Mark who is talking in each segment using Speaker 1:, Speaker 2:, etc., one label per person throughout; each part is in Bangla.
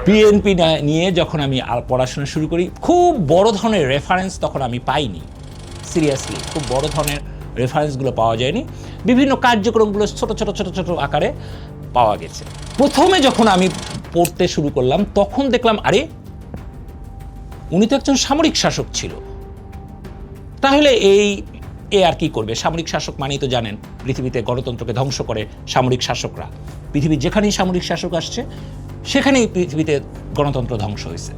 Speaker 1: বিএনপি নিয়ে যখন আমি পড়াশোনা শুরু করি, খুব বড় ধরনের রেফারেন্স তখন আমি পাইনি। সিরিয়াসলি খুব বড় ধরনের রেফারেন্সগুলো পাওয়া যায়নি, বিভিন্ন কার্যক্রমগুলো ছোট ছোট ছোট ছোট আকারে পাওয়া গেছে। প্রথমে যখন আমি পড়তে শুরু করলাম তখন দেখলাম আরে উনি তো একজন সামরিক শাসক ছিল, তাহলে এ আর কি করবে? সামরিক শাসক মানেই তো জানেন পৃথিবীতে গণতন্ত্রকে ধ্বংস করে সামরিক শাসকরা। পৃথিবীর যেখানেই সামরিক শাসক আসছে সেখানেই পৃথিবীতে গণতন্ত্র ধ্বংস হয়েছে।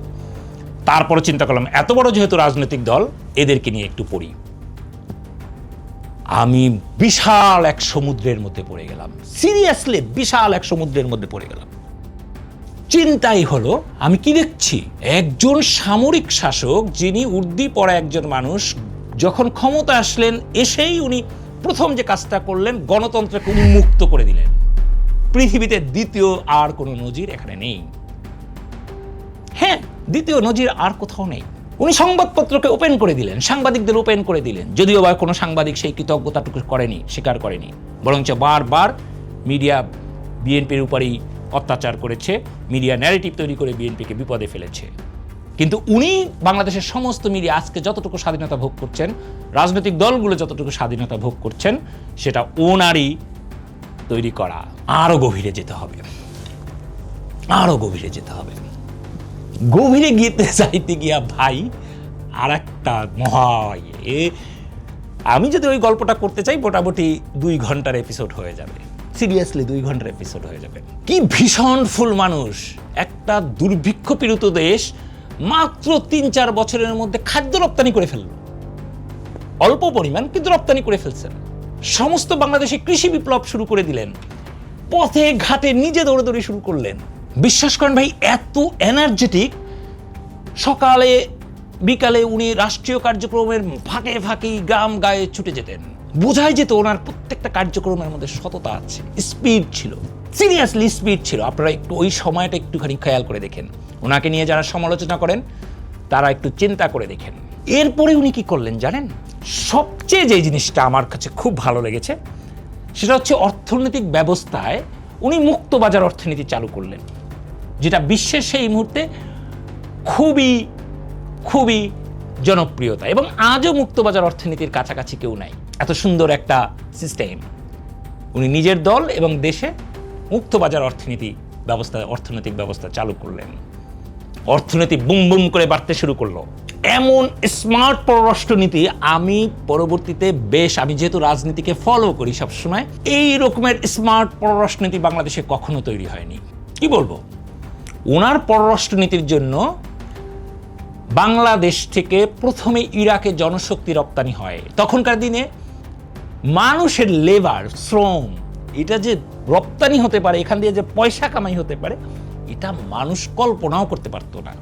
Speaker 1: তারপরে চিন্তা করলাম এত বড় যেহেতু রাজনৈতিক দল, এদেরকে নিয়ে একটু পড়ি। আমি বিশাল এক সমুদ্রের মধ্যে পড়ে গেলাম, সিরিয়াসলি বিশাল এক সমুদ্রের মধ্যে পড়ে গেলাম। চিন্তাই হলো আমি কি দেখছি, একজন সামরিক শাসক যিনি উর্দি পড়া একজন মানুষ যখন ক্ষমতা আসলেন, এসেই উনি প্রথম যে কাজটা করলেন গণতন্ত্রকে উন্মুক্ত করে দিলেন। পৃথিবীতে দ্বিতীয় আর কোনো নজির এখানে নেই। হ্যাঁ, দ্বিতীয় নজির আর কোথাও নেই। উনি সংবাদপত্রকে ওপেন করে দিলেন, সাংবাদিকদের ওপেন করে দিলেন, যদিও বা কোনো সাংবাদিক সেই কৃতজ্ঞতাটুকু করেনি, স্বীকার করেনি, বরঞ্চ বারবার মিডিয়া বিএনপির উপরেই অত্যাচার করেছে, মিডিয়া ন্যারেটিভ তৈরি করে বিএনপিকে বিপদে ফেলেছে। কিন্তু উনি বাংলাদেশের সমস্ত মিডিয়া আজকে যতটুকু স্বাধীনতা ভোগ করছেন, রাজনৈতিক দলগুলো যতটুকু স্বাধীনতা ভোগ করছেন, সেটা ওনারই তৈরি করা। আরো গভীরে যেতে হবে, আরো গভীরে যেতে হবে। গভীরে যাইতে গিয়া ভাই আর একটা মহা আমি যদি ওই গল্পটা করতে চাই মোটামুটি 2 ঘন্টার এপিসোড হয়ে যাবে, সিরিয়াসলি 2 ঘন্টার এপিসোড হয়ে যাবে। কি ভীষণ ফুল মানুষ, একটা দুর্ভিক্ষ পীড়িত দেশ মাত্র 3-4 বছরের মধ্যে খাদ্য রপ্তানি করে ফেলল, অল্প পরিমাণ কিন্তু রপ্তানি করে ফেলছেন। সমস্ত বাংলাদেশে কৃষি বিপ্লব শুরু করে দিলেন, পথে ঘাটে নিজে দৌড়াদৌড়ি শুরু করলেন। বিশ্বাস করেন ভাই, এত এনার্জেটিক, সকালে বিকালে উনি রাষ্ট্রীয় কার্যক্রমের ফাঁকে ফাঁকেই গ্রাম গায়ে ছুটে যেতেন। বোঝাই যেত ওনার প্রত্যেকটা কার্যক্রমের মধ্যে সততা আছে, স্পিড ছিল, সিরিয়াসলি স্পিড ছিল। আপনারা একটু ওই সময়টা একটুখানি খেয়াল করে দেখেন, ওনাকে নিয়ে যারা সমালোচনা করেন তারা একটু চিন্তা করে দেখেন। এরপরে উনি কি করলেন জানেন? সবচেয়ে যে জিনিসটা আমার কাছে খুব ভালো লেগেছে সেটা হচ্ছে অর্থনৈতিক ব্যবস্থায় উনি মুক্তবাজার অর্থনীতি চালু করলেন, যেটা বিশ্বের সেই মুহূর্তে খুবই খুবই জনপ্রিয়তা, এবং আজও মুক্তবাজার অর্থনীতির কাছাকাছি কেউ নাই। এত সুন্দর একটা সিস্টেম উনি নিজের দল এবং দেশে মুক্তবাজার অর্থনৈতিক ব্যবস্থা চালু করলেন। অর্থনীতি বুম বুম করে বাড়তে শুরু করলো। এমন স্মার্ট পররাষ্ট্রনীতি আমি পরবর্তীতে আমি যেহেতু রাজনীতিকে ফলো করি সবসময়, এই রকমের স্মার্ট পররাষ্ট্রনীতি বাংলাদেশে কখনো তৈরি হয়নি। কি বলবো, ওনার পররাষ্ট্রনীতির জন্য বাংলাদেশ থেকে প্রথমে ইরাকে জনশক্তি রপ্তানি হয়। তখনকার দিনে মানুষের লেবার, শ্রম, এটা যে রপ্তানি হতে পারে, এখান দিয়ে যে পয়সা কামাই হতে পারে, এটা মানুষ কল্পনাও করতে পারতো না।